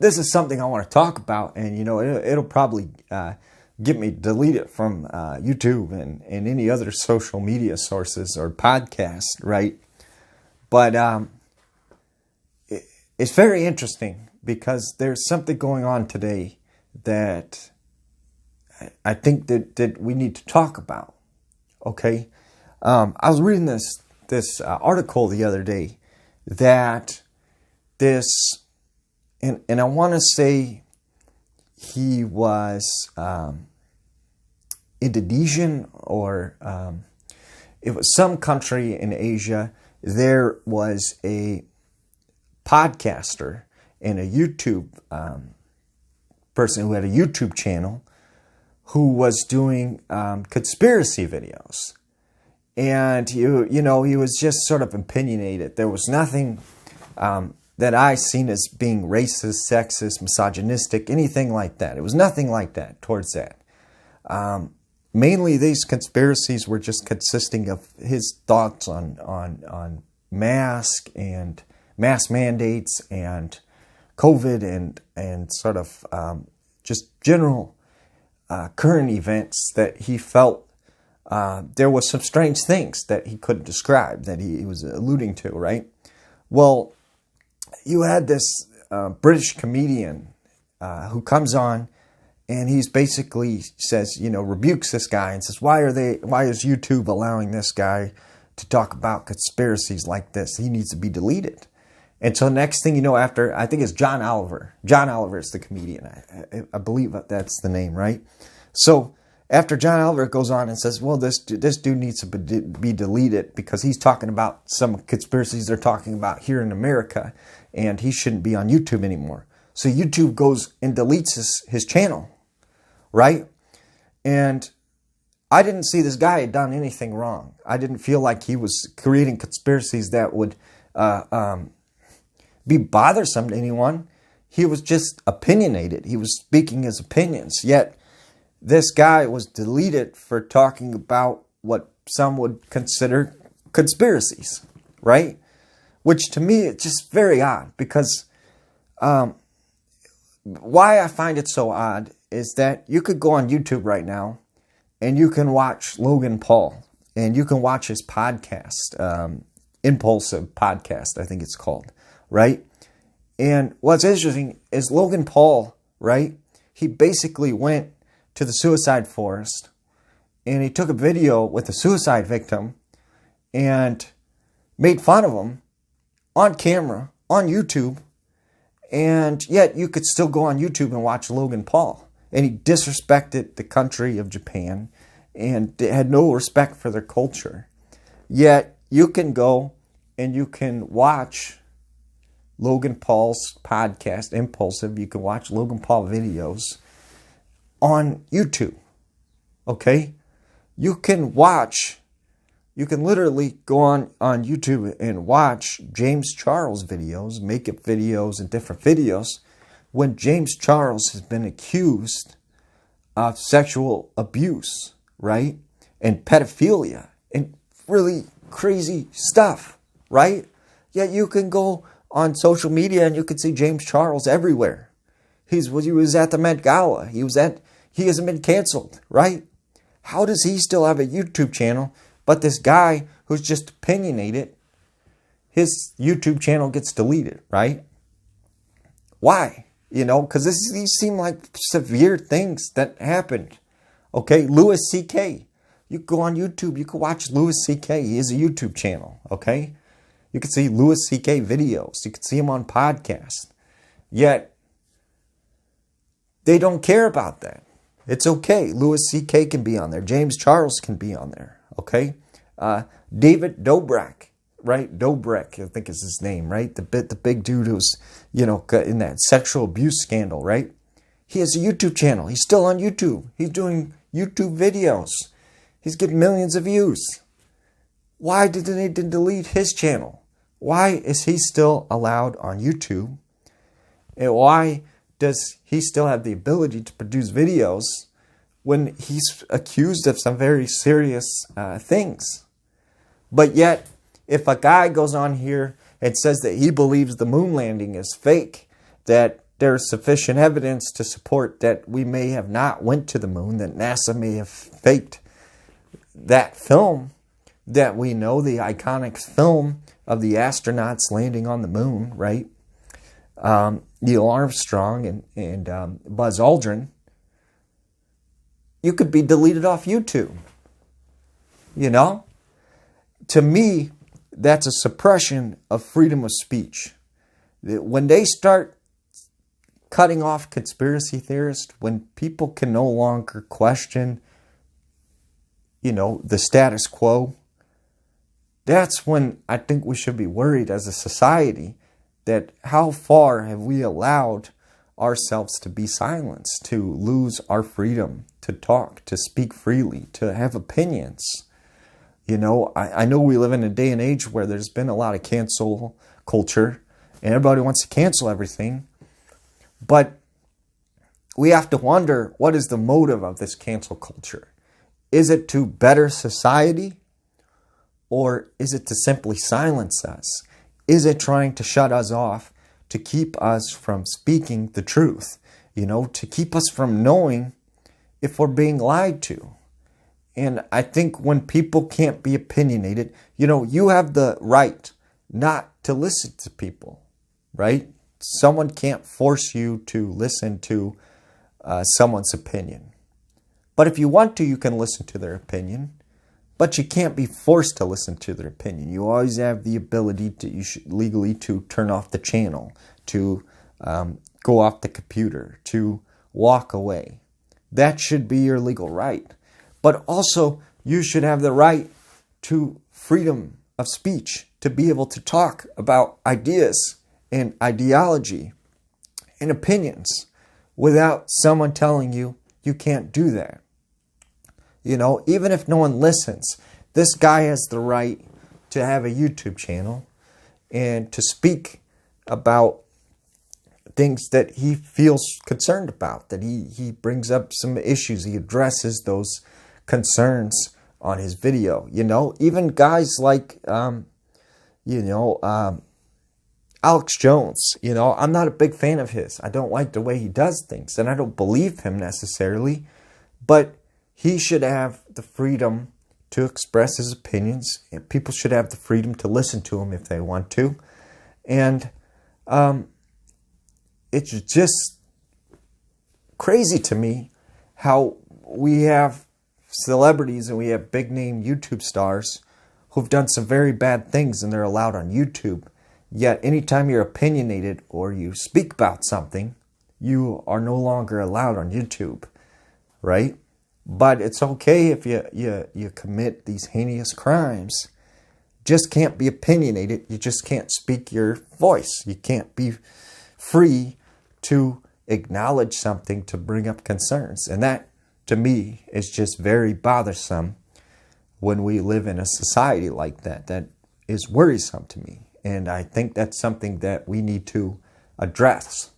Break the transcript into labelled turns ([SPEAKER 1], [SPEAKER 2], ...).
[SPEAKER 1] this is something I want to talk about, and it'll probably get me deleted from YouTube and any other social media sources or podcasts, right? But it's very interesting because there's something going on today that I think that we need to talk about. Okay, I was reading this article the other day that this, and I want to say he was Indonesian or it was some country in Asia. There was a podcaster and a YouTube person who had a YouTube channel who was doing conspiracy videos. And, he was just sort of opinionated. There was nothing that I seen as being racist, sexist, misogynistic, anything like that. It was nothing like that towards that. Mainly these conspiracies were just consisting of his thoughts on mask mandates and COVID and sort of just general current events that he felt there was some strange things that he couldn't describe, that he was alluding to, right? Well, you had this British comedian who comes on, and he's basically says, rebukes this guy and says, why is YouTube allowing this guy to talk about conspiracies like this? He needs to be deleted. And so next thing you know, after, I think it's John Oliver. John Oliver is the comedian. I believe that's the name, right? So after John Oliver goes on and says, well, this dude needs to be deleted because he's talking about some conspiracies they're talking about here in America, and he shouldn't be on YouTube anymore. So YouTube goes and deletes his channel, right? And I didn't see this guy had done anything wrong. I didn't feel like he was creating conspiracies that would be bothersome to anyone. He was just opinionated. He was speaking his opinions. Yet this guy was deleted for talking about what some would consider conspiracies, right? Which to me is just very odd because why I find it so odd is that you could go on YouTube right now and you can watch Logan Paul and you can watch his podcast, Impulsive Podcast, I think it's called, right? And what's interesting is Logan Paul, right? He basically went to the suicide forest and he took a video with a suicide victim and made fun of him on camera, on YouTube, and yet you could still go on YouTube and watch Logan Paul. And he disrespected the country of Japan and had no respect for their culture. Yet you can go and you can watch Logan Paul's podcast, Impulsive. You can watch Logan Paul videos on YouTube. Okay? You can literally go on YouTube and watch James Charles videos, makeup videos, and different videos when James Charles has been accused of sexual abuse, right? And pedophilia and really crazy stuff, right? Yet you can go on social media and you can see James Charles everywhere. He was at the Met Gala. He hasn't been canceled, right? How does he still have a YouTube channel? But this guy who's just opinionated, his YouTube channel gets deleted, right? Why? Because these seem like severe things that happened. Okay, Louis C.K. You go on YouTube, you can watch Louis C.K. He has a YouTube channel, okay? You can see Louis C.K. videos. You can see him on podcasts. Yet, they don't care about that. It's okay. Louis C.K. can be on there. James Charles can be on there. Okay? David Dobrik, right? Dobrik, I think is his name, right? The big dude who's, in that sexual abuse scandal, right? He has a YouTube channel. He's still on YouTube. He's doing YouTube videos. He's getting millions of views. Why did they delete his channel? Why is he still allowed on YouTube? And why does he still have the ability to produce videos when he's accused of some very serious things? But yet, if a guy goes on here and says that he believes the moon landing is fake, that there's sufficient evidence to support that we may have not went to the moon, that NASA may have faked that film that we know, the iconic film of the astronauts landing on the moon, right? Neil Armstrong and Buzz Aldrin, you could be deleted off YouTube. You know? To me, that's a suppression of freedom of speech. When they start cutting off conspiracy theorists, when people can no longer question, the status quo, that's when I think we should be worried as a society that how far have we allowed ourselves to be silenced, to lose our freedom to talk, to speak freely, to have opinions. I know we live in a day and age where there's been a lot of cancel culture and everybody wants to cancel everything. But we have to wonder, what is the motive of this cancel culture? Is it to better society? Or is it to simply silence us? Is it trying to shut us off, to keep us from speaking the truth? To keep us from knowing if we're being lied to. And I think when people can't be opinionated, you have the right not to listen to people, right? Someone can't force you to listen to someone's opinion. But if you want to, you can listen to their opinion. But you can't be forced to listen to their opinion. You always have the ability legally to turn off the channel, to go off the computer, to walk away. That should be your legal right. But also, you should have the right to freedom of speech, to be able to talk about ideas and ideology and opinions without someone telling you you can't do that. Even if no one listens, this guy has the right to have a YouTube channel and to speak about things that he feels concerned about, that he brings up some issues, he addresses those concerns on his video. Even guys like Alex Jones, I'm not a big fan of his. I don't like the way he does things, and I don't believe him necessarily, but he should have the freedom to express his opinions, and people should have the freedom to listen to him if they want to. And it's just crazy to me how we have celebrities and we have big name YouTube stars who've done some very bad things and they're allowed on YouTube. Yet anytime you're opinionated or you speak about something, you are no longer allowed on YouTube, right? But it's okay if you commit these heinous crimes. Just can't be opinionated. You just can't speak your voice. You can't be free to acknowledge something, to bring up concerns. And that, to me, is just very bothersome when we live in a society like that. That is worrisome to me. And I think that's something that we need to address.